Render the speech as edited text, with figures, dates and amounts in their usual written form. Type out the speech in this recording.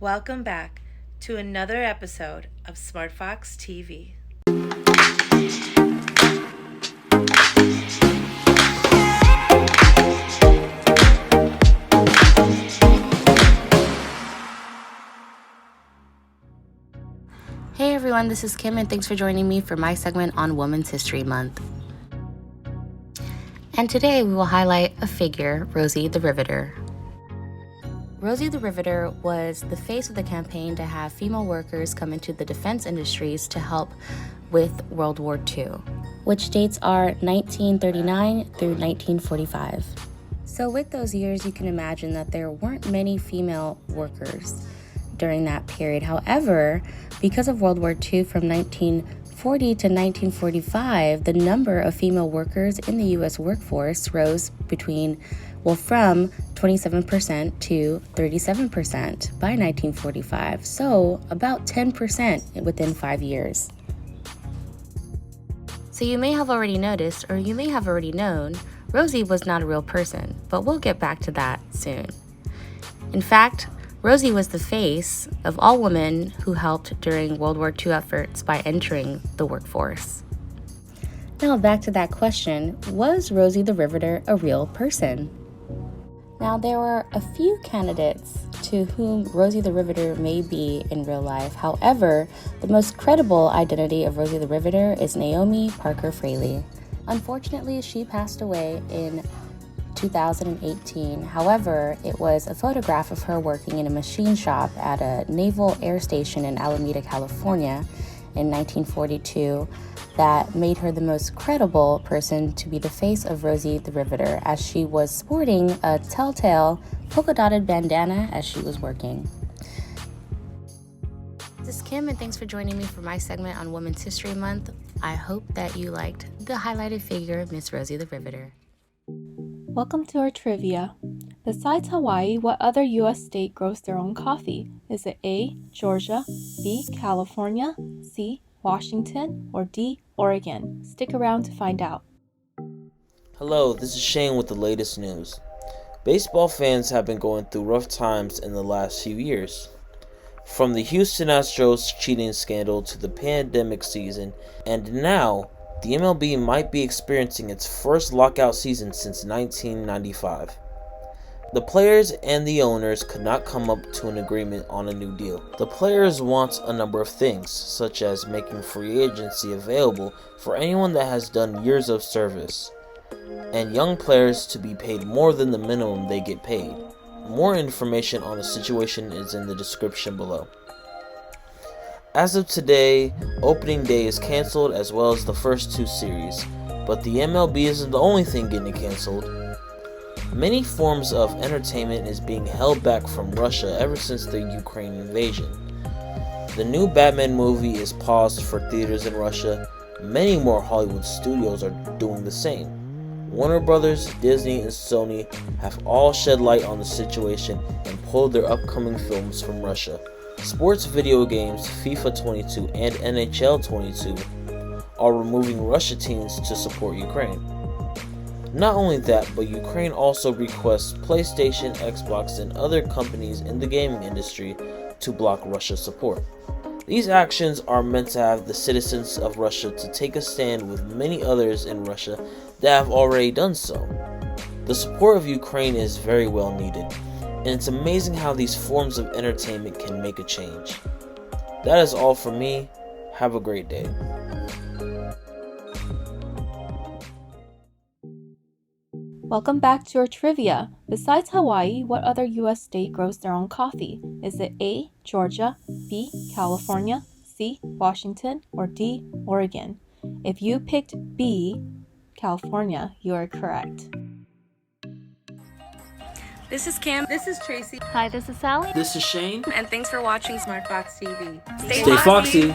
Welcome back to another episode of SmartFoxTV. Hey everyone, this is Kim and thanks for joining me for my segment on Women's History Month. And today we will highlight a figure, Rosie the Riveter. Rosie the Riveter was the face of the campaign to have female workers come into the defense industries to help with World War II, which dates are 1939 through 1945. So with those years, you can imagine that there weren't many female workers during that period. However, because of World War II from 1940 to 1945, the number of female workers in the U.S. workforce rose from 27% to 37% by 1945, so about 10% within 5 years. So you may have already noticed, or you may have already known, Rosie was not a real person, but we'll get back to that soon. In fact, Rosie was the face of all women who helped during World War II efforts by entering the workforce. Now back to that question, was Rosie the Riveter a real person? Now there were a few candidates to whom Rosie the Riveter may be in real life. However, the most credible identity of Rosie the Riveter is Naomi Parker Fraley. Unfortunately, she passed away in 2018. However, it was a photograph of her working in a machine shop at a naval air station in Alameda, California in 1942 that made her the most credible person to be the face of Rosie the Riveter, as she was sporting a telltale polka-dotted bandana as she was working. This is Kim and thanks for joining me for my segment on Women's History Month. I hope that you liked the highlighted figure, Miss Rosie the Riveter. Welcome to our trivia. Besides Hawaii, what other U.S. state grows their own coffee? Is it A, Georgia, B, California, C, Washington, or D, Oregon? Stick around to find out. Hello, this is Shane with the latest news. Baseball fans have been going through rough times in the last few years. From the Houston Astros cheating scandal to the pandemic season, and now the MLB might be experiencing its first lockout season since 1995. The players and the owners could not come up to an agreement on a new deal. The players want a number of things, such as making free agency available for anyone that has done years of service, and young players to be paid more than the minimum they get paid. More information on the situation is in the description below. As of today, opening day is canceled as well as the first two series, but the MLB isn't the only thing getting canceled. Many forms of entertainment is being held back from Russia ever since the Ukraine invasion. The new Batman movie is paused for theaters in Russia. Many more Hollywood studios are doing the same. Warner Brothers, Disney, and Sony have all shed light on the situation and pulled their upcoming films from Russia. Sports video games FIFA 22 and NHL 22 are removing Russia teams to support Ukraine. Not only that, but Ukraine also requests PlayStation, Xbox, and other companies in the gaming industry to block Russia support. These actions are meant to have the citizens of Russia to take a stand with many others in Russia that have already done so. The support of Ukraine is very well needed, and it's amazing how these forms of entertainment can make a change. That is all for me. Have a great day. Welcome back to our trivia. Besides Hawaii, what other U.S. state grows their own coffee? Is it A, Georgia, B, California, C, Washington, or D, Oregon? If you picked B, California, you are correct. This is Kim. This is Tracy. Hi, this is Sally. This is Shane. And thanks for watching SmartFox TV. Stay foxy.